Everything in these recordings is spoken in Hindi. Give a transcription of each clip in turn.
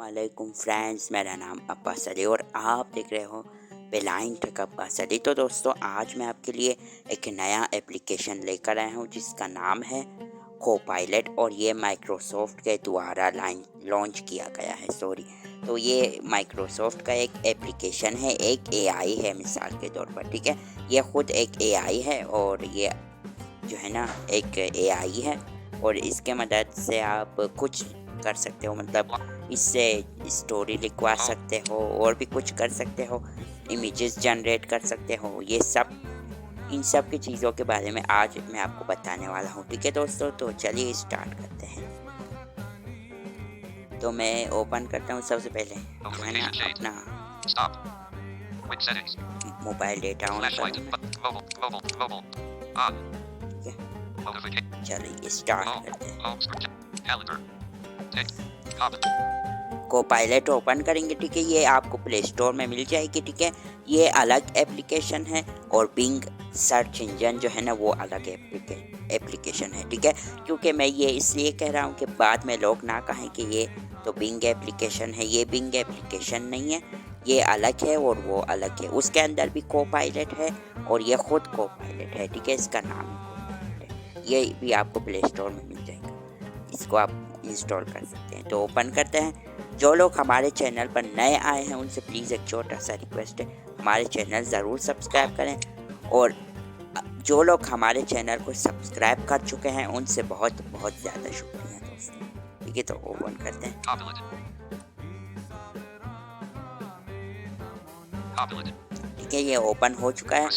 वालेकुम फ्रेंड्स, मेरा नाम अब्बास अली और आप देख रहे हो बेलाइन टेक अब्बास अली। तो दोस्तों, आज मैं आपके लिए एक नया एप्लीकेशन लेकर आया हूँ जिसका नाम है कोपायलट और ये माइक्रोसॉफ्ट के द्वारा लॉन्च किया गया है। तो ये माइक्रोसॉफ्ट का एक एप्लीकेशन है, एक एआई है मिसाल के तौर पर। ठीक है, ये खुद एक एआई है और ये जो है ना एक एआई है और इसके मदद से आप कुछ कर सकते हो, मतलब इससे स्टोरी लिखवा सकते हो और भी कुछ कर सकते हो, इमेजेस जनरेट कर सकते हो। ये सब इन सब की चीज़ों के बारे में आज मैं आपको बताने वाला हूँ। ठीक है दोस्तों, तो चलिए स्टार्ट करते हैं। तो मैं ओपन करता हूँ। सबसे पहले मैं ना अपना मोबाइल डेटा ऑन करूँगा। चलिए स्टार्ट करते हैं। को पायलट ओपन करेंगे। ठीक है, ये आपको प्ले स्टोर में मिल जाएगी। ठीक है, ये अलग एप्लीकेशन है और बिंग सर्च इंजन जो है ना वो अलग एप्लीकेशन है। ठीक है, क्योंकि मैं ये इसलिए कह रहा हूँ कि बाद में लोग ना कहें कि ये तो बिंग एप्लीकेशन है। ये बिंग एप्लीकेशन नहीं है, ये अलग है और वो अलग है। उसके अंदर भी को पायलट है और ये खुद को पायलट है। ठीक है, इसका नाम है, ये भी आपको प्ले स्टोर में मिल जाएगा, इसको आप इंस्टॉल कर सकते हैं। तो ओपन करते हैं। जो लोग हमारे चैनल पर नए आए हैं उनसे प्लीज़ एक छोटा सा रिक्वेस्ट है, हमारे चैनल ज़रूर सब्सक्राइब करें और जो लोग हमारे चैनल को सब्सक्राइब कर चुके हैं उनसे बहुत बहुत ज़्यादा शुक्रिया दोस्तों। ठीक है, तो ओपन करते हैं। ठीक है, ये ओपन हो चुका है।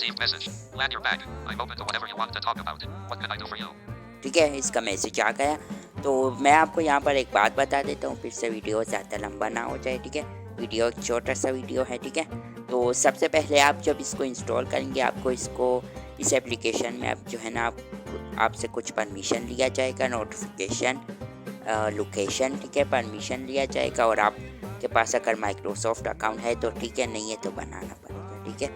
ठीक है, इसका मैसेज आ गया। तो मैं आपको यहाँ पर एक बात बता देता हूँ, फिर से वीडियो ज़्यादा लंबा ना हो जाए। ठीक है, वीडियो एक छोटा सा वीडियो है। ठीक है, तो सबसे पहले आप जब इसको इंस्टॉल करेंगे, आपको इस एप्लीकेशन में आप जो है ना आपसे कुछ परमिशन लिया जाएगा, नोटिफिकेशन, लोकेशन। ठीक है, परमिशन लिया जाएगा और आपके पास अगर माइक्रोसॉफ्ट अकाउंट है तो ठीक है, नहीं है तो बनाना पड़ेगा। ठीक है,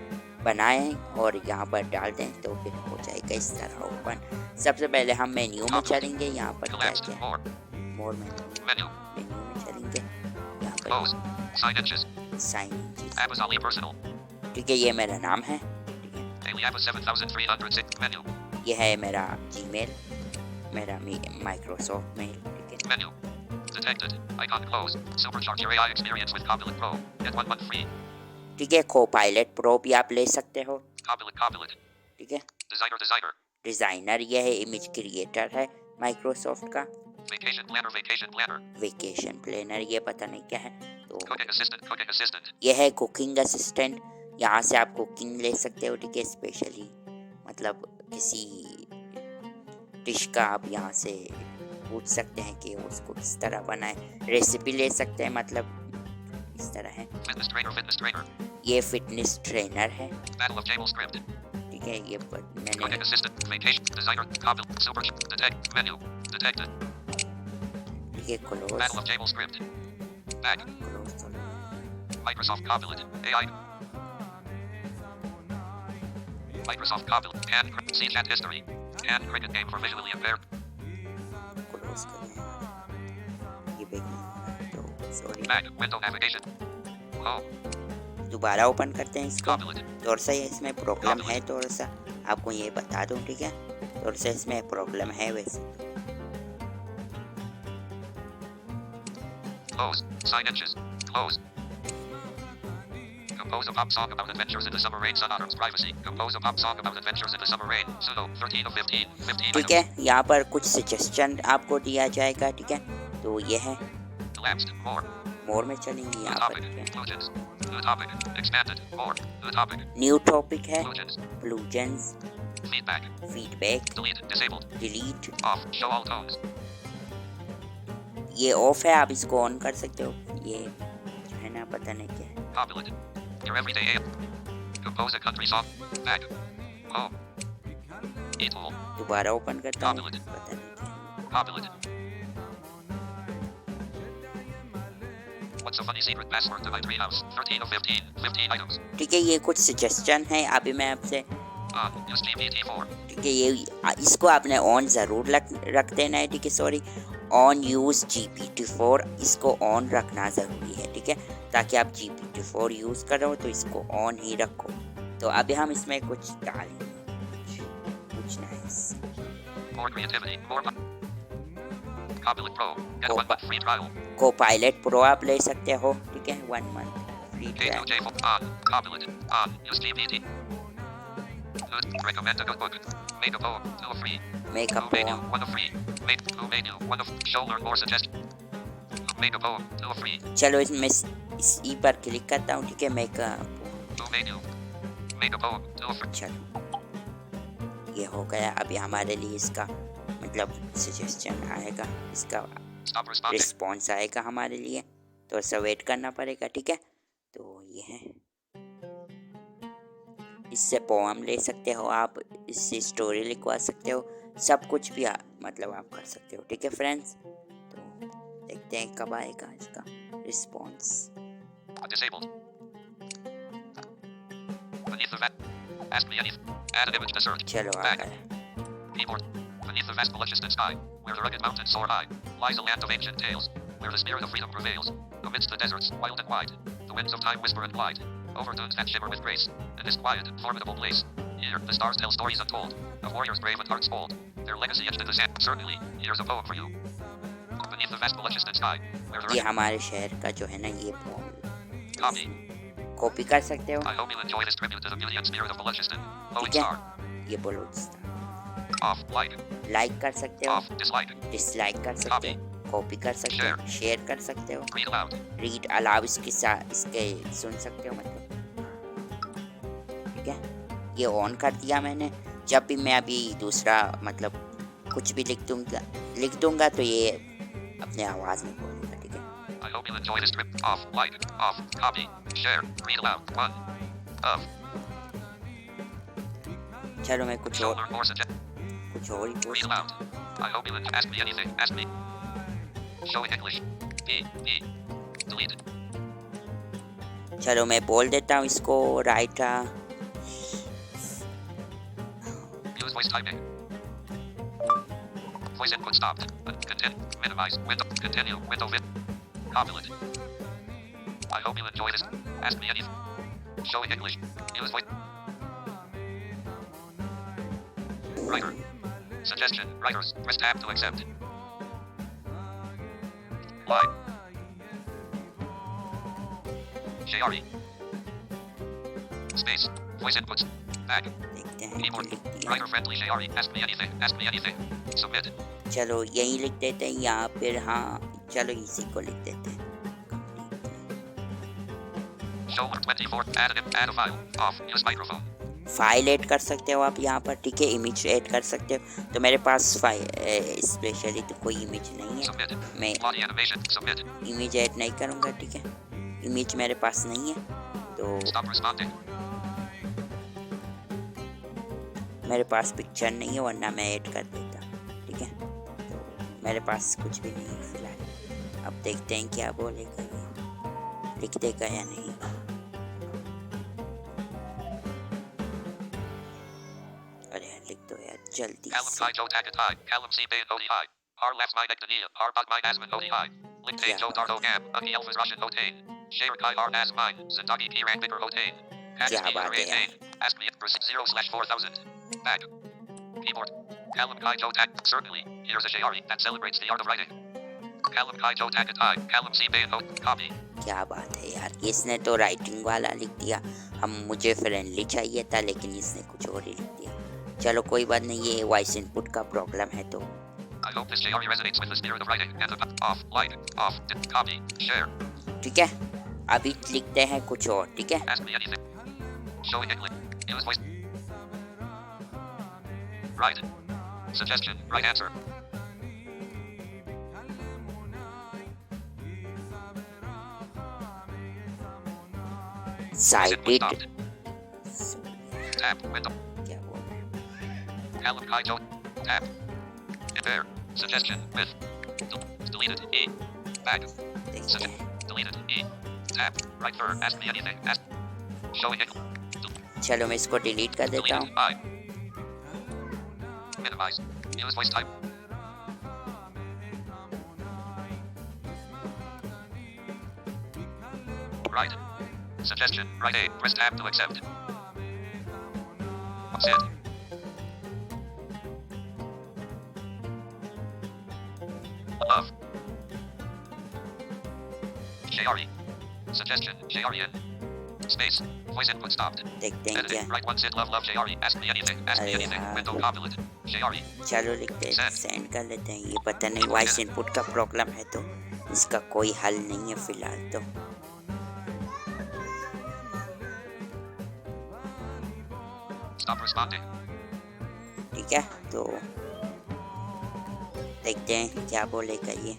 बनाएं और यहाँ पर डाल दें तो फिर हो जाएगा इस तरह ओपन। सबसे पहले हम मेन्यू में चलेंगे। यहाँ पर क्या क्या मोर मेन्यू में चलेंगे। यहाँ पर साइन। ठीक है, ये मेरा नाम है। ये है मेरा जीमेल, मेरा माइक्रोसॉफ्ट मेल। ठीक है, कोपायलट प्रो भी आप ले सकते हो। ठीक है, डिजाइनर ये है, इमेज क्रिएटर है माइक्रोसॉफ्ट का। वेकेशन प्लानर ये पता नहीं क्या है। तो ये है कुकिंग असिस्टेंट, यहाँ से आप कुकिंग ले सकते हो। ठीक है, स्पेशली मतलब किसी डिश का आप यहाँ से पूछ सकते हैं कि उसको किस तरह बनाए, रेसिपी ले सकते हैं, मतलब इस तरह है। ये फिटनेस ट्रेनर है। ठीक है, ये मैंने ये close Microsoft Copilot and Scene Chat History and Cricket Game for Visually Impaired. Close करें। ये तो सॉरी। Back Window Navigation. दोबारा ओपन करते हैं इसको। थोड़ा सा इसमें प्रॉब्लम है, थोड़ा सा आपको ये बता दूं। ठीक है, थोड़ा सा इसमें प्रॉब्लम है वैसे। Close. Sign inches. Close. Compose a pop song about adventures in the summer rain. Sun Autumn's privacy. Compose a pop song about adventures in the summer rain. Sudo 13 of 15. ठीक है, यहाँ पर कुछ सजेशन आपको दिया जाएगा। ठीक है, तो ये है मोर में चलेंगे। यहाँ पर न्यू टॉपिक है, प्लूजन्स, फीडबैक, डिलीट, ये ऑफ है, आप इसको ऑन कर सकते हो। ये जो है ना पता नहीं क्या है। दोबारा ओपन करता हूँ, पता नहीं क्या। ठीक है, ये कुछ सजेशन है, अभी मैं आपसे। ठीक है, ये इसको आपने ऑन ज़रूर रख देना है। ठीक है, सॉरी, ऑन यूज़ GPT-4, इसको ऑन रखना ज़रूरी है, ठीक है, ताकि आप GPT-4 यूज़ करो तो इसको ऑन ही रखो। तो अभी हम इसमें कुछ डालेंगे, कुछ ना को पायलट प्रो आप ले सकते हो, ठीक है, 1 month free trial. Make a poem. चलो इसमें इस ई पर क्लिक करता हूँ, ठीक है, मेक अ चलो ये हो गया। अभी हमारे लिए इसका मतलब सजेशन आएगा, इसका रिस्पॉन्स आएगा हमारे लिए, तो ऐसा वेट करना पड़ेगा, ठीक है। तो ये है, इससे पोएम ले सकते हो आप, इससे स्टोरी लिखवा सकते हो, सब कुछ भी मतलब आप कर सकते हो, ठीक है फ्रेंड्स। तो देखते हैं कब आएगा इसका रिस्पॉन्स। चलो आ गया। Beneath the vast Balochistan sky, where the rugged mountains soar high, lies a land of ancient tales, where the spirit of freedom prevails. Amidst the deserts, wild and wide, the winds of time whisper and glide, over dunes that shimmer with grace, in this quiet, formidable place. Here, the stars tell stories untold, of warriors brave and hearts bold, their legacy etched in the sand. Certainly, here's a poem for you. Beneath the vast Balochistan sky, where the ये हमारे शहर का जो है ना, ये पोएम copy. कॉपी कर सकते हो, I hope you enjoy this tribute to the beauty and spirit of Balochistan. Flowing ठीक star. है। ये बोलो Off, like. लाइक कर सकते हो, Off, dislike. डिसलाइक कर सकते हो, कॉपी कर सकते हो, शेयर कर सकते हो, Read aloud. रीड अलाउ इसके साथ इसके सुन सकते हो, मतलब ठीक है। ये ऑन कर दिया मैंने। जब भी मैं अभी दूसरा मतलब कुछ भी लिख दूंगा तो ये अपने आवाज़ में बोलेगा, ठीक है। I hope you enjoy this trip. Off, like, off, copy, share, read aloud. 1 of. चलो मैं कुछ Show और learn more suggest. ही Read पूछ। aloud. I hope you ask me anything. Ask me. Show in English. B. Delete. चलो मैं बोल देता हूँ इसको, right Use voice typing. Voice input stopped. Continue. Minimize. Window. Continue. Window. Copilot. I hope you enjoy this. Ask me anything. Show in English. Use voice. Writer. Suggestion. Writers. Press tab to accept. Line. JRE. Space. Voice inputs. Back. देखते हैं Keyboard. क्या लिख दिया। Writer friendly JRE. Ask me anything. Ask me anything. Submit. चलो यही लिख देते हैं, या फिर हाँ चलो इसी को लिख देते हैं। Show 24. Add a file. Off. Use microphone. File add कर सकते हो आप यहाँ पर, ठीक है, इमेज ऐड कर सकते हो। तो मेरे पास स्पेशली तो कोई इमेज नहीं है, Submit. मैं Body animation. Submit. Image add नहीं करूँगा, ठीक है, इमेज मेरे पास नहीं है, तो Stop responding. मेरे पास पिक्चर नहीं है, वरना मैं ऐड कर देता, ठीक है। तो मेरे पास कुछ भी नहीं है फिलहाल। अब देखते हैं क्या बोलेगा ये, लिख देगा या नहीं। अरे यार लिख दो यार जल्दी Callum से। Kai Joe Takatai. Callum C. Bain ODI. R. Left My Nectania. R. Bog My Asman ODI. Link Page Joe Dardo Gam. Aki Elfas Russian Otain. Share Kai R. As Mine. Zindagi P. Rank Vicker Otain. Package क्या P. बात है यार। Otain. Ask me for 0/4000. Back. Keyboard. Callum Kai Joe Tak. Certainly. Here's a JRE that celebrates the art of writing. Callum Kai Joe Takatai. Callum C. Bain Copy. क्या बात है यार, इसने तो राइटिंग वाला लिख दिया। हम मुझे फ्रेंडली चाहिए था, लेकिन इसने कुछ और ही लिख दिया। चलो कोई बात नहीं, ये वॉइस इनपुट का प्रॉब्लम है। तो I hope this JRE resonates with the spirit of writing and the off, like, off, copy, share. ठीक है, अभी लिखते हैं कुछ और, ठीक है। Ask me anything. Show in English. Use voice. Right. Suggestion. Right answer. साइटेड Tab. Window. क्या बोल रहे हैं। Callum Kai Joe. Tab. There. Suggestion. With. Deleted. E. Back. देखते हैं। Deleted. E. Tab. Right third. Ask me anything. Ask. Show in English. चलो मैं इसको डिलीट कर देता Deleted. हूँ। I. Minimize. Use voice type. Right. Suggestion. Right A. Press tab to accept. Set. Above. Shayari. Suggestion. Shayari in. Space. Voice input stopped. देखते हैं क्या. Editing. Right one. Sit. Love. Shayari. Ask me anything. Ask me अरे anything. यार. Window compiled. Shayari. चलो लिखते हैं, Send. सेंड कर लेते हैं. ये पता नहीं वॉइस इनपुट का प्रॉब्लम है तो इसका कोई हल नहीं है फिलहाल तो. Stop responding. ठीक है, तो देखते हैं क्या बोलेगा ये.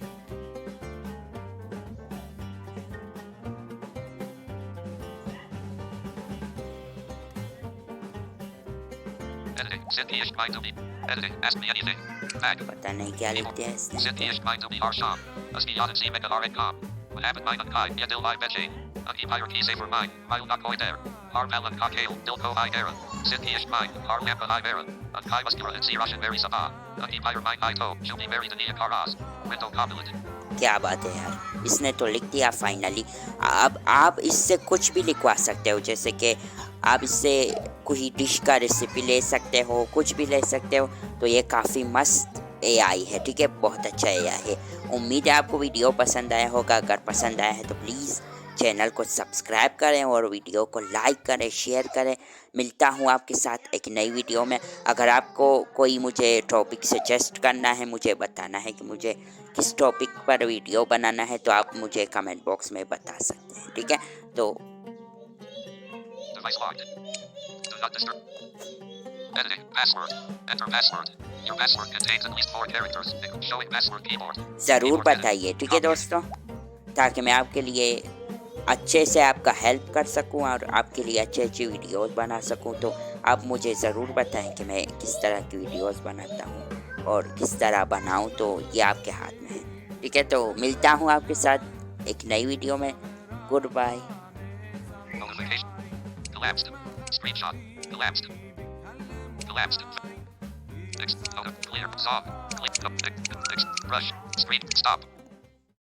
Editing. Sit ish mind to me. Editing. Ask me anything. Back. पता नहीं क्या लिखते हैं इसने. Sit ish mind to me. Arsham. Askiyan and Zemek are com. What happened mine and Kai? Yadil I Beche. Aki Pyre Key Saver Mine. Mile not going there. Har Palan Kakale. Dilko I Dara. Sit ish mind. Har Lampa I Vera. And Kai Muskura and See Russian Mary Sabah. Aki Pyre Mine I To. Jubi Mary Dania Karas. Window Cobulant. क्या बात है यार, इसने तो लिख दिया फाइनली. अब आप इससे कुछ भी लिखवा सकते हो, जैसे कि आप इससे कोई डिश का रेसिपी ले सकते हो, कुछ भी ले सकते हो. तो ये काफ़ी मस्त एआई है. ठीक है, बहुत अच्छा एआई है. उम्मीद है आपको वीडियो पसंद आया होगा. अगर पसंद आया है तो प्लीज़ चैनल को सब्सक्राइब करें और वीडियो को लाइक करें, शेयर करें. मिलता हूँ आपके साथ एक नई वीडियो में. अगर आपको कोई मुझे टॉपिक सजेस्ट करना है, मुझे बताना है कि मुझे किस टॉपिक पर वीडियो बनाना है, तो आप मुझे कमेंट बॉक्स में बता सकते हैं. ठीक है, तो Device locked. Do not disturb. Editing. Password. Enter password. Your password contains at least 4 characters. Showing password keyboard. ज़रूर बताइए. ठीक है दोस्तों, ताकि मैं आपके लिए अच्छे से आपका हेल्प कर सकूं और आपके लिए अच्छे अच्छे वीडियोस बना सकूं. तो आप मुझे ज़रूर बताएं कि मैं किस तरह की वीडियोस बनाता हूं और किस तरह बनाऊं. तो ये आपके हाथ में है. ठीक है, तो मिलता हूं आपके साथ एक नई वीडियो में. Good bye. Notification. Collapsed. Screenshot. Collapsed. Collapsed. Next. Clear. Song. Click. Brush. Screen. Stop.